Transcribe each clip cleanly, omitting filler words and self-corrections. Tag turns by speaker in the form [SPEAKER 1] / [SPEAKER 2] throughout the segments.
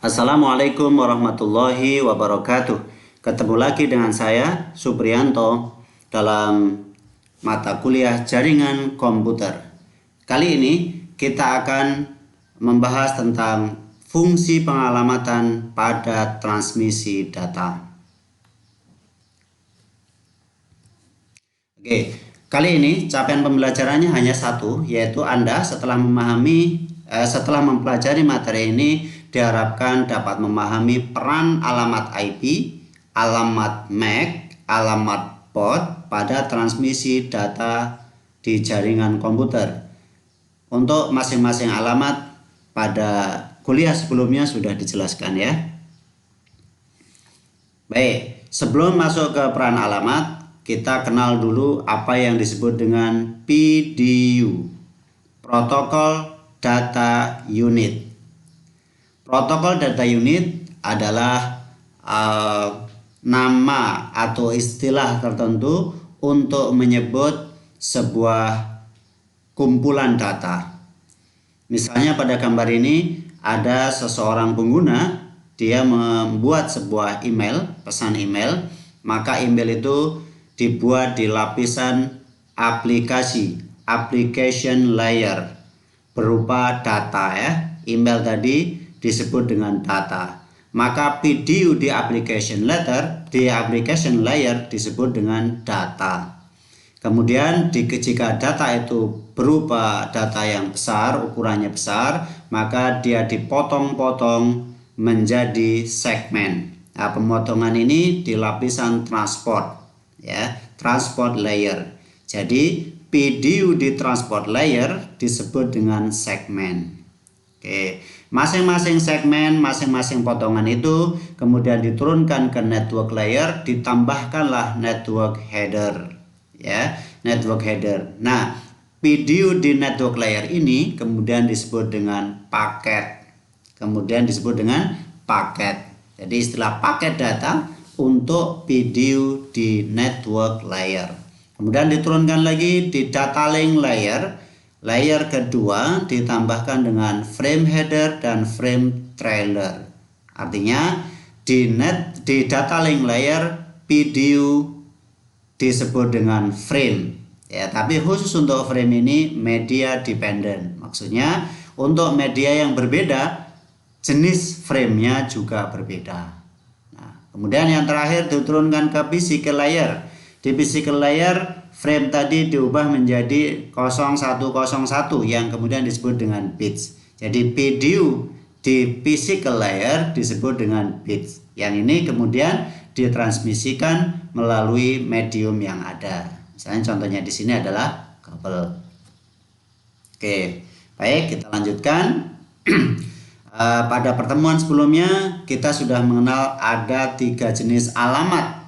[SPEAKER 1] Assalamualaikum warahmatullahi wabarakatuh. Ketemu lagi dengan saya, Supriyanto, dalam mata kuliah jaringan komputer. Kali ini kita akan membahas tentang fungsi pengalamatan pada transmisi data. Oke, kali ini capaian pembelajarannya hanya satu, yaitu Anda setelah mempelajari materi ini diharapkan dapat memahami peran alamat IP, alamat MAC, alamat port pada transmisi data di jaringan komputer. Untuk masing-masing alamat pada kuliah sebelumnya sudah dijelaskan ya. Baik, sebelum masuk ke peran alamat, kita kenal dulu apa yang disebut dengan PDU, Protokol Data Unit. Protokol Data Unit adalah nama atau istilah tertentu untuk menyebut sebuah kumpulan data. Misalnya pada gambar ini ada seseorang pengguna, dia membuat sebuah email, pesan email, maka email itu dibuat di lapisan aplikasi, application layer, berupa data ya. Email tadi disebut dengan data. Maka PDU di application layer disebut dengan data. Kemudian jika data itu berupa data yang besar, ukurannya besar, maka dia dipotong-potong menjadi segmen. Nah, pemotongan ini di lapisan transport ya, transport layer. Jadi PDU di transport layer disebut dengan segmen. Oke, masing-masing segmen, masing-masing potongan itu kemudian diturunkan ke network layer, ditambahkanlah network header ya, network header. Nah, PDU di network layer ini kemudian disebut dengan paket. Jadi istilah paket data untuk PDU di network layer. Kemudian diturunkan lagi di data link layer. Layer kedua ditambahkan dengan frame header dan frame trailer. Artinya di data link layer PDU disebut dengan frame. Ya, tapi khusus untuk frame ini media dependent. Maksudnya untuk media yang berbeda, jenis framenya juga berbeda. Nah, kemudian yang terakhir diturunkan ke physical layer. Di physical layer frame tadi diubah menjadi 0101 yang kemudian disebut dengan bits. Jadi PDU di physical layer disebut dengan bits. Yang ini kemudian ditransmisikan melalui medium yang ada. Misalnya contohnya di sini adalah kabel. Oke, baik, kita lanjutkan. Pada pertemuan sebelumnya kita sudah mengenal ada 3 jenis alamat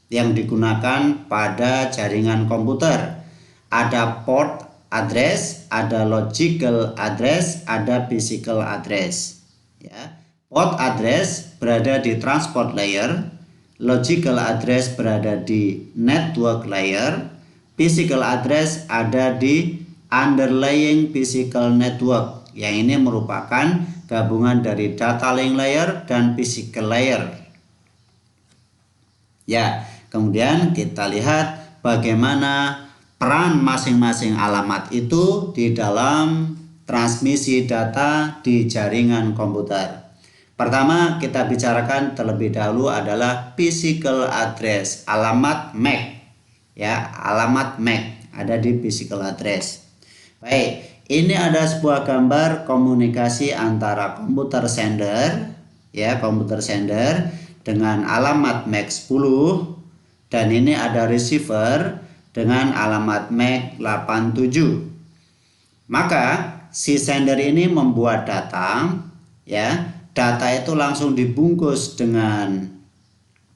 [SPEAKER 1] yang digunakan pada jaringan komputer. Ada port address, ada logical address, ada physical address ya. Port address berada di transport layer, logical address berada di network layer, physical address ada di underlying physical network. Yang ini merupakan gabungan dari data link layer dan physical layer. Ya, kemudian kita lihat bagaimana peran masing-masing alamat itu di dalam transmisi data di jaringan komputer. Pertama kita bicarakan terlebih dahulu adalah physical address, alamat MAC. Ya, alamat MAC ada di physical address. Baik, ini ada sebuah gambar komunikasi antara komputer sender ya, komputer sender dengan alamat MAC 10 dan ini ada receiver dengan alamat MAC 87. Maka si sender ini membuat data ya, data itu langsung dibungkus dengan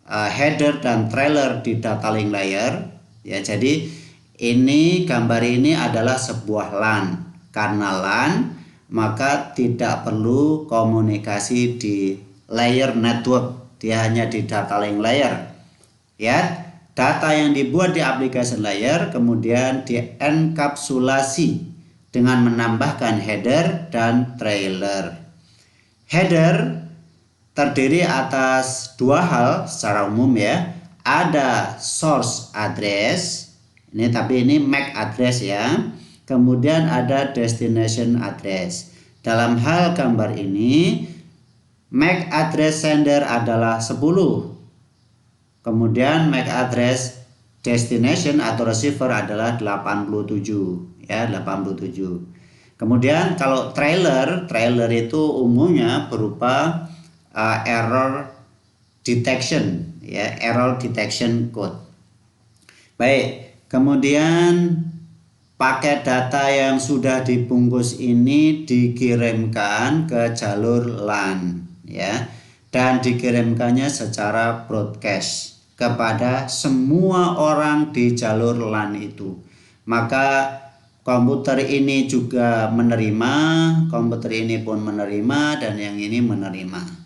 [SPEAKER 1] header dan trailer di data link layer ya. Jadi ini gambar ini adalah sebuah LAN. Karena LAN maka tidak perlu komunikasi di layer network, dia hanya di data link layer ya. Data yang dibuat di application layer kemudian dienkapsulasi dengan menambahkan header dan trailer. Header terdiri atas dua hal secara umum ya. Ada source address, tapi ini MAC address ya. Kemudian ada destination address. Dalam hal gambar ini, MAC address sender adalah 10. Kemudian MAC address destination atau receiver adalah 87 ya, 87. Kemudian kalau trailer itu umumnya berupa error detection ya, error detection code. Baik, kemudian paket data yang sudah dibungkus ini dikirimkan ke jalur LAN ya, dan dikirimkannya secara broadcast kepada semua orang di jalur LAN itu. Maka komputer ini juga menerima, komputer ini pun menerima, dan yang ini menerima.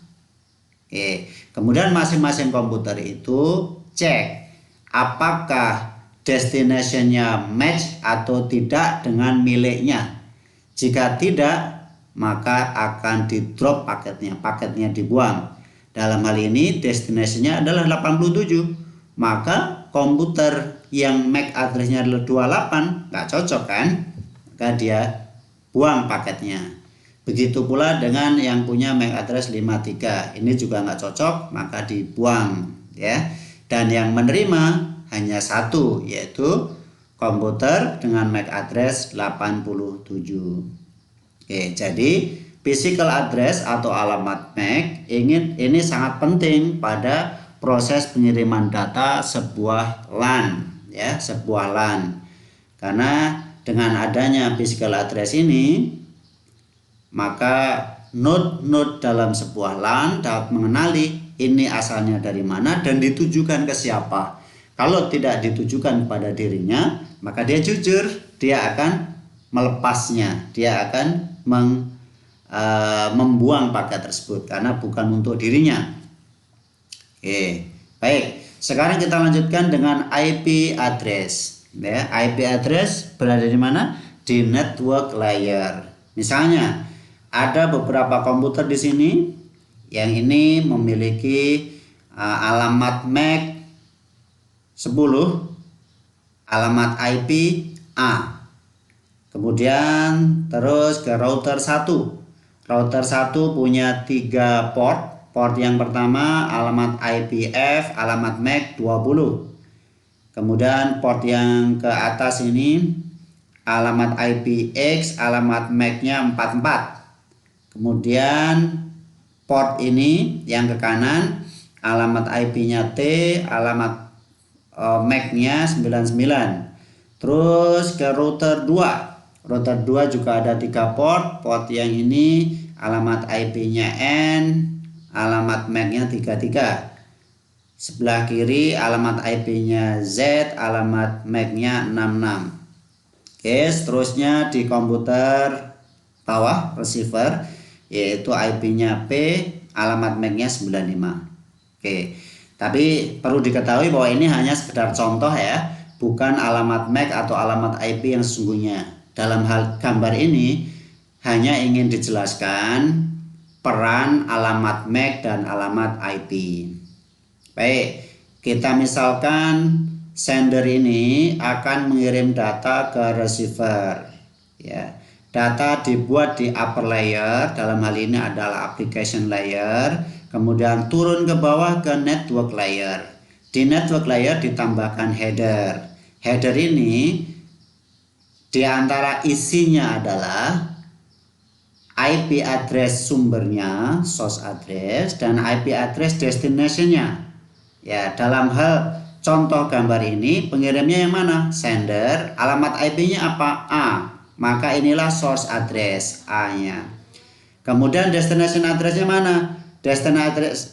[SPEAKER 1] Oke, kemudian masing-masing komputer itu cek apakah destination-nya match atau tidak dengan miliknya. Jika tidak, maka akan di drop paketnya dibuang. Dalam hal ini destination-nya adalah 87, maka komputer yang MAC address-nya adalah 28 nggak cocok kan, maka dia buang paketnya. Begitu pula dengan yang punya MAC address 53, ini juga nggak cocok, maka dibuang ya. Dan yang menerima hanya satu, yaitu komputer dengan MAC address 87. Oke, jadi physical address atau alamat MAC ini sangat penting pada proses pengiriman data sebuah LAN ya, sebuah LAN. Karena dengan adanya physical address ini, maka node-node dalam sebuah LAN dapat mengenali ini asalnya dari mana dan ditujukan ke siapa. Kalau tidak ditujukan kepada dirinya, maka dia jujur, dia akan melepasnya, dia akan membuang paket tersebut karena bukan untuk dirinya. Oke, baik. Sekarang kita lanjutkan dengan IP address. Ya, IP address berada di mana? Di network layer. Misalnya, ada beberapa komputer di sini yang ini memiliki alamat MAC 10, alamat IP A. Kemudian terus ke router 1. Router 1 punya 3 port. Port yang pertama alamat IP F, alamat MAC 20. Kemudian port yang ke atas ini alamat IP X, alamat MAC-nya 44. Kemudian port ini yang ke kanan alamat IP-nya T, alamat MAC-nya 99. Terus ke router 2. Router 2 juga ada 3 port. Port yang ini alamat IP-nya N, alamat MAC-nya 33. Sebelah kiri alamat IP-nya Z, alamat MAC-nya 66. Oke, seterusnya di komputer bawah receiver yaitu IP-nya P, alamat MAC-nya 95. Oke. Tapi perlu diketahui bahwa ini hanya sekedar contoh ya, bukan alamat MAC atau alamat IP yang sesungguhnya. Dalam hal gambar ini hanya ingin dijelaskan peran alamat MAC dan alamat IP. Baik, kita misalkan sender ini akan mengirim data ke receiver. Ya, data dibuat di upper layer, dalam hal ini adalah application layer. Kemudian turun ke bawah ke network layer. Di network layer ditambahkan header. Header ini diantara isinya adalah IP address sumbernya, source address, dan IP address destination-nya. Ya, dalam hal contoh gambar ini pengirimnya yang mana? Sender. Alamat IP-nya apa? A. Maka inilah source address A-nya. Kemudian destination address-nya mana?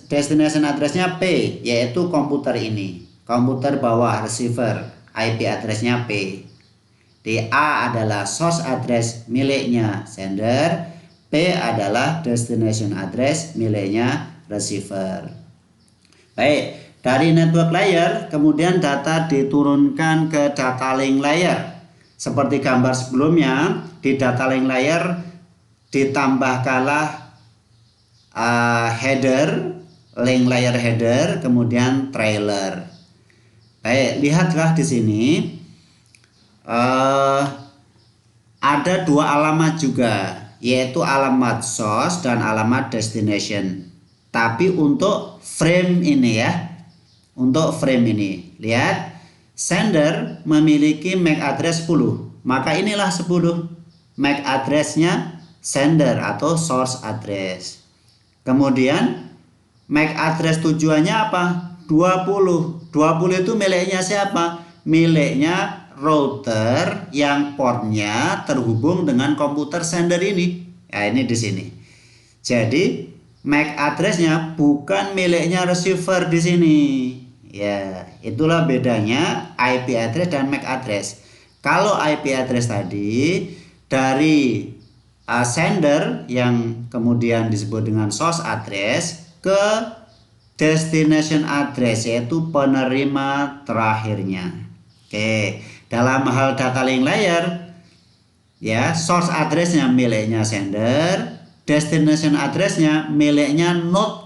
[SPEAKER 1] Destination address-nya P, yaitu komputer ini. Komputer bawah receiver, IP address-nya P. Di A adalah source address miliknya sender, P adalah destination address miliknya receiver. Baik, dari network layer kemudian data diturunkan ke data link layer. Seperti gambar sebelumnya, di data link layer ditambahkanlah header, link layer header, kemudian trailer. Baik, lihatlah di sini ada dua alamat juga, yaitu alamat source dan alamat destination. Tapi untuk frame ini ya, untuk frame ini, lihat sender memiliki MAC address 10, maka inilah 10 MAC addressnya sender atau source address. Kemudian MAC address tujuannya apa? 20 itu miliknya siapa? Miliknya router yang portnya terhubung dengan komputer sender ini. Ya, ini di sini. Jadi MAC addressnya bukan miliknya receiver di sini. Ya, itulah bedanya IP address dan MAC address. Kalau IP address tadi dari sender yang kemudian disebut dengan source address ke destination address, yaitu penerima terakhirnya. Oke, dalam hal data link layer ya, source addressnya miliknya sender, destination addressnya miliknya node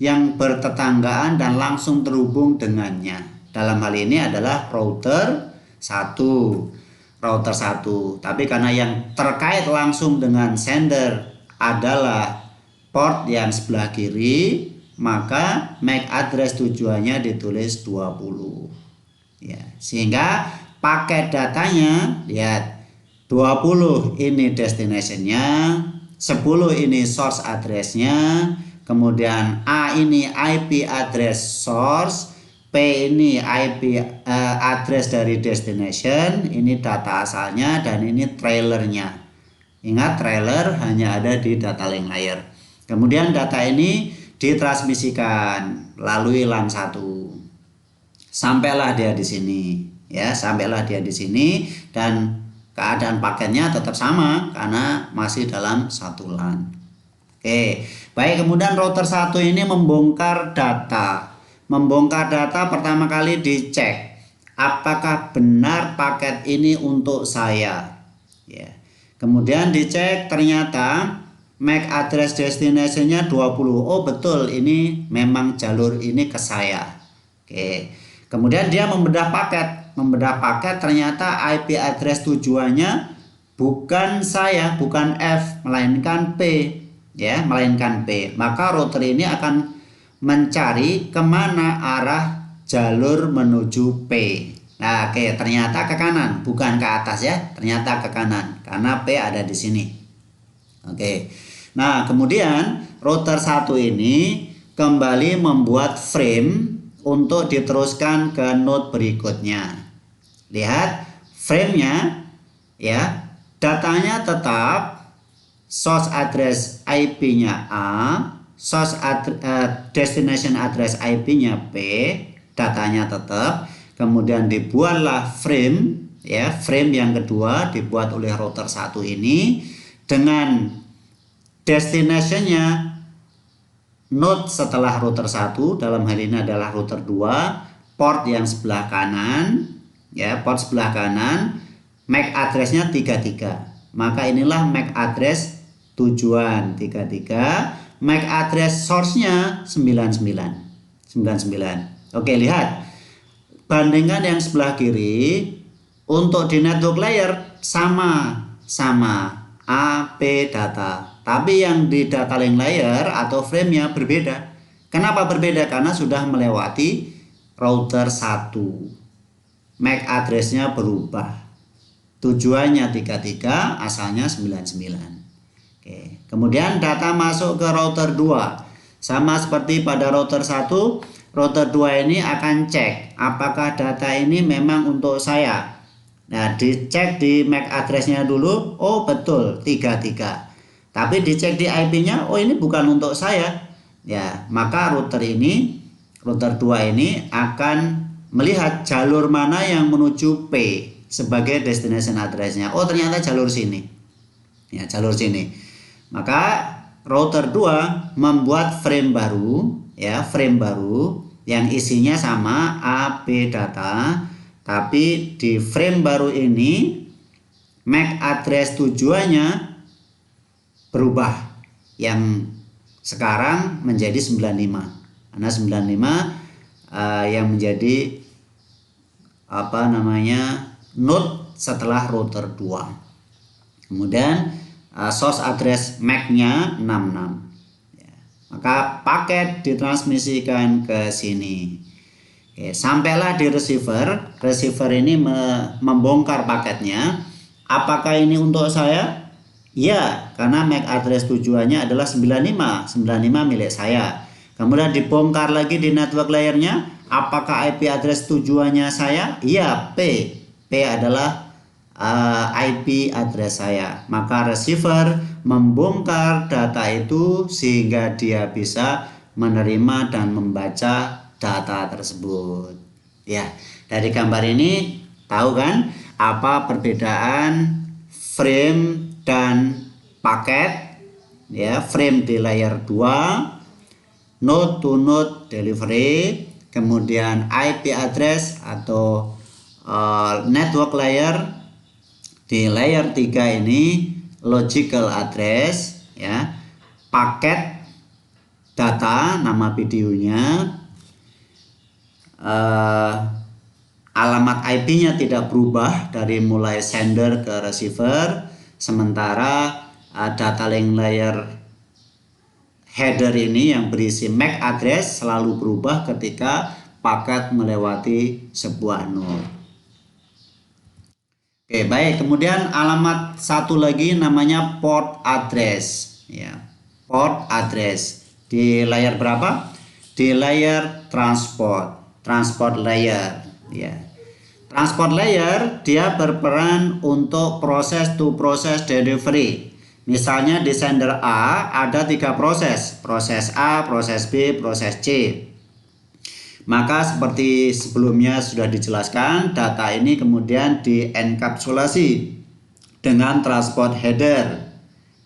[SPEAKER 1] yang bertetanggaan dan langsung terhubung dengannya. Dalam hal ini adalah router 1. Tapi karena yang terkait langsung dengan sender adalah port yang sebelah kiri, maka MAC address tujuannya ditulis 20. Ya, sehingga paket datanya, lihat, 20 ini destinationnya, 10 ini source addressnya, kemudian A ini IP address source, P ini IP address dari destination, ini data asalnya, dan ini trailernya. Ingat, trailer hanya ada di data link layer. Kemudian data ini ditransmisikan melalui LAN 1. Sampailah dia di sini, ya, sampailah dia di sini, dan keadaan paketnya tetap sama karena masih dalam satu LAN. Oke, baik. Kemudian router 1 ini membongkar data. Membongkar data pertama kali dicek apakah benar paket ini untuk saya. Ya. Kemudian dicek ternyata MAC address destinationnya 20. Oh betul, ini memang jalur ini ke saya. Oke. Kemudian dia membedah paket ternyata IP address tujuannya bukan saya, bukan F, melainkan P, ya, melainkan P. Maka router ini akan mencari kemana arah jalur menuju P. Nah, oke, ternyata ke kanan, bukan ke atas ya, ternyata ke kanan karena P ada di sini. Oke. Nah, kemudian router 1 ini kembali membuat frame untuk diteruskan ke node berikutnya. Lihat frame-nya ya, datanya tetap source address IP-nya A, source destination address IP-nya P, datanya tetap. Kemudian dibuatlah frame ya, frame yang kedua dibuat oleh router 1 ini dengan destination-nya node setelah router 1, dalam hal ini adalah router 2, port yang sebelah kanan ya, port sebelah kanan, MAC address-nya 33. Maka inilah MAC address tujuan 33, MAC address source-nya 99. Oke, lihat. Bandingkan yang sebelah kiri, untuk di network layer sama AP data. Tapi yang di data link layer atau frame-nya berbeda. Kenapa berbeda? Karena sudah melewati router 1. MAC address-nya berubah. Tujuannya 33, asalnya 99. Oke. Kemudian data masuk ke router 2. Sama seperti pada router 1, router 2 ini akan cek apakah data ini memang untuk saya. Nah, dicek di MAC address-nya dulu. Oh, betul, 33. Tapi dicek di IP-nya, oh ini bukan untuk saya. Ya, maka router 2 ini akan melihat jalur mana yang menuju P sebagai destination address-nya. Oh, ternyata jalur sini. Ya, jalur sini. Maka router 2 membuat frame baru, ya, frame baru yang isinya sama AP data, tapi di frame baru ini MAC address tujuannya berubah. Yang sekarang menjadi 95. Karena 95 yang menjadi node setelah router 2. Kemudian source address MAC-nya 66. Ya, maka paket ditransmisikan ke sini. Oke, sampailah di receiver. Receiver ini membongkar paketnya. Apakah ini untuk saya? Ya, karena MAC address tujuannya adalah 95 milik saya. Kemudian dibongkar lagi di network layernya. Apakah IP address tujuannya saya? Iya, P. P adalah IP address saya. Maka receiver membongkar data itu sehingga dia bisa menerima dan membaca data tersebut. Ya, dari gambar ini tahu kan apa perbedaan frame dan paket? Ya, frame di layer 2, node to node delivery, kemudian IP address atau network layer di layer 3 ini logical address, ya, paket data nama videonya, alamat IP-nya tidak berubah dari mulai sender ke receiver, sementara data link layer header ini yang berisi MAC address selalu berubah ketika paket melewati sebuah node. Oke, baik. Kemudian alamat satu lagi namanya port address, ya. Port address di layer berapa? Di layer transport layer, ya. Transport layer dia berperan untuk proses to proses delivery. Misalnya di sender A ada 3 proses A, proses B, proses C. Maka seperti sebelumnya sudah dijelaskan, data ini kemudian dienkapsulasi dengan transport header.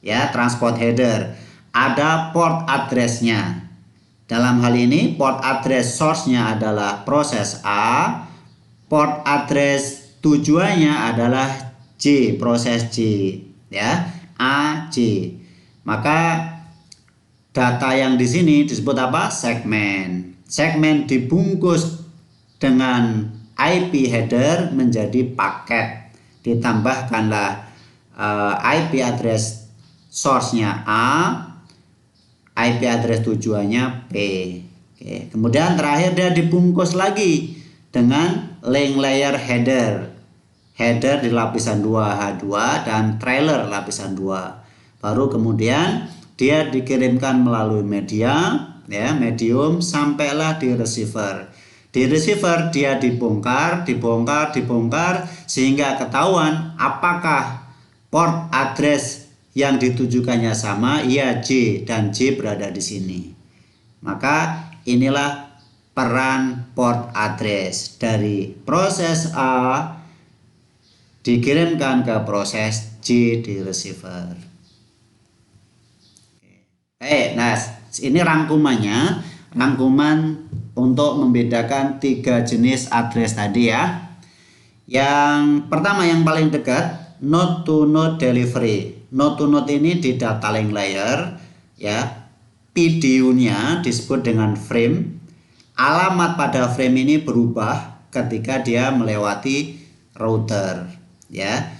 [SPEAKER 1] Ya, transport header. Ada port address-nya. Dalam hal ini port address source-nya adalah proses A, port address tujuannya adalah J, proses J, ya, A, J. Maka data yang di sini disebut apa? Segmen. Segmen dibungkus dengan IP header menjadi paket. Ditambahkanlah IP address source-nya A, IP address tujuannya P. Oke. Kemudian terakhir dia dibungkus lagi dengan link layer header. Header di lapisan 2 H2 dan trailer lapisan 2. Baru kemudian dia dikirimkan melalui media, ya, medium, sampailah di receiver. Di receiver dia dibongkar sehingga ketahuan apakah port address yang ditujukannya sama. Iya, J, dan J berada di sini. Maka inilah peran port address dari proses A dikirimkan ke proses J di receiver. Nah, ini rangkuman untuk membedakan 3 jenis address tadi, ya. Yang pertama yang paling dekat, node to node delivery. Node to node ini di data link layer, ya. PDU-nya disebut dengan frame. Alamat pada frame ini berubah ketika dia melewati router, ya.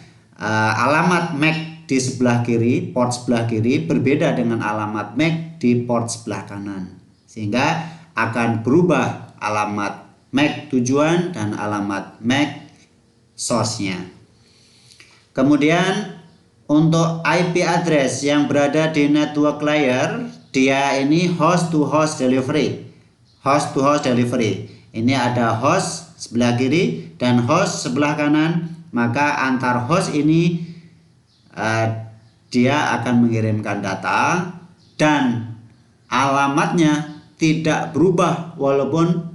[SPEAKER 1] Alamat MAC di sebelah kiri, port sebelah kiri berbeda dengan alamat MAC di port sebelah kanan, sehingga akan berubah alamat MAC tujuan dan alamat MAC source-nya. Kemudian untuk IP address yang berada di network layer, dia ini host to host delivery. Host to host delivery. Ini ada host sebelah kiri dan host sebelah kanan, maka antar host ini dia akan mengirimkan data dan alamatnya tidak berubah walaupun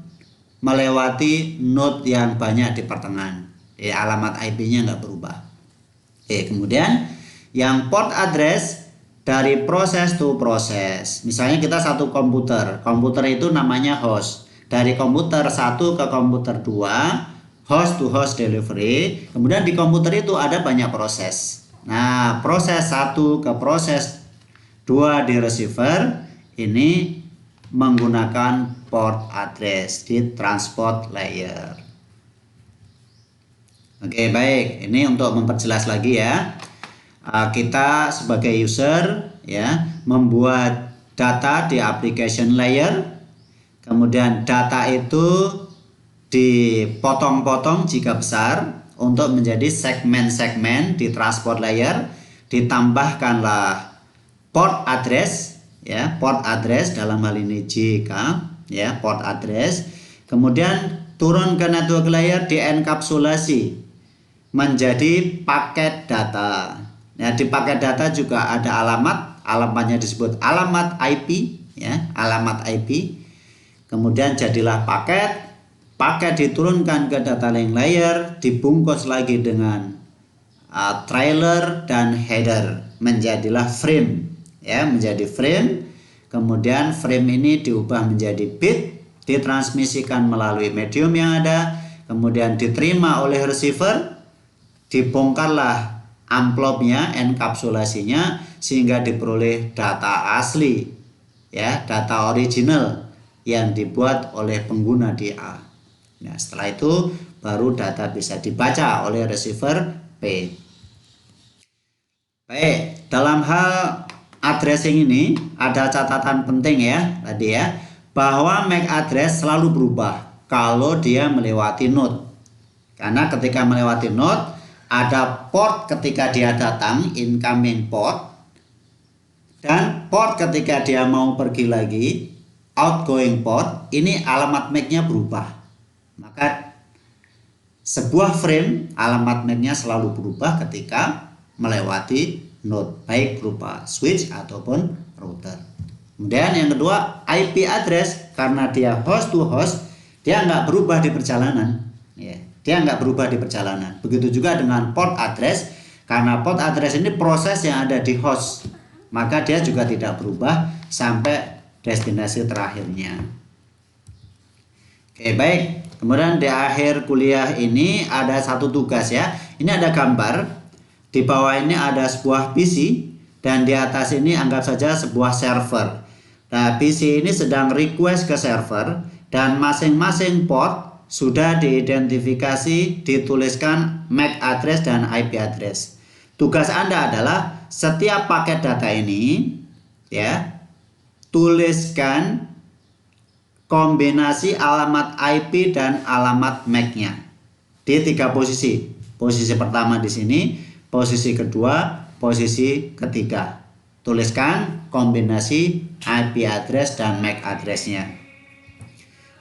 [SPEAKER 1] melewati node yang banyak di pertengahan. Alamat IP-nya nggak berubah. Kemudian yang port address dari proses to proses. Misalnya kita satu komputer itu namanya host. Dari komputer 1 ke komputer 2, host to host delivery. Kemudian di komputer itu ada banyak proses. Nah, proses 1 ke proses 2 di receiver ini menggunakan port address di transport layer. Oke, baik. Ini untuk memperjelas lagi ya. Kita sebagai user ya membuat data di application layer. Kemudian data itu dipotong-potong jika besar untuk menjadi segmen-segmen di transport layer. Ditambahkanlah port address ya, port address dalam hal ini JK ya, port address. Kemudian turun ke network layer, dienkapsulasi menjadi paket data. Nah, di paket data juga ada alamatnya disebut alamat IP ya, alamat IP. Kemudian jadilah paket diturunkan ke data link layer, dibungkus lagi dengan trailer dan header, menjadilah frame ya, menjadi frame. Kemudian frame ini diubah menjadi bit, ditransmisikan melalui medium yang ada, kemudian diterima oleh receiver. Dibongkarlah amplopnya, enkapsulasinya, sehingga diperoleh data asli ya, data original yang dibuat oleh pengguna di A. Nah, setelah itu baru data bisa dibaca oleh receiver P. Baik, dalam hal addressing ini ada catatan penting ya tadi ya, bahwa MAC address selalu berubah kalau dia melewati node. Karena ketika melewati node ada port ketika dia datang, incoming port, dan port ketika dia mau pergi lagi, outgoing port. Ini alamat MAC-nya berubah. Maka sebuah frame alamat MAC-nya selalu berubah ketika melewati node, baik berupa switch ataupun router. Kemudian yang kedua, IP address, karena dia host to host, dia nggak berubah di perjalanan ya. Dia nggak berubah di perjalanan. Begitu juga dengan port address, karena port address ini proses yang ada di host, maka dia juga tidak berubah sampai destinasi terakhirnya. Oke, baik. Kemudian di akhir kuliah ini ada satu tugas ya. Ini ada gambar. Di bawah ini ada sebuah PC dan di atas ini anggap saja sebuah server. Nah, PC ini sedang request ke server dan masing-masing port sudah diidentifikasi, dituliskan MAC address dan IP address. Tugas Anda adalah setiap paket data ini ya, tuliskan kombinasi alamat IP dan alamat MAC-nya di 3 posisi. Posisi pertama di sini, posisi kedua, posisi ketiga. Tuliskan kombinasi IP address dan MAC address-nya.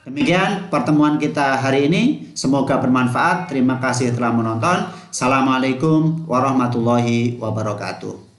[SPEAKER 1] Demikian pertemuan kita hari ini, semoga bermanfaat. Terima kasih telah menonton. Assalamualaikum warahmatullahi wabarakatuh.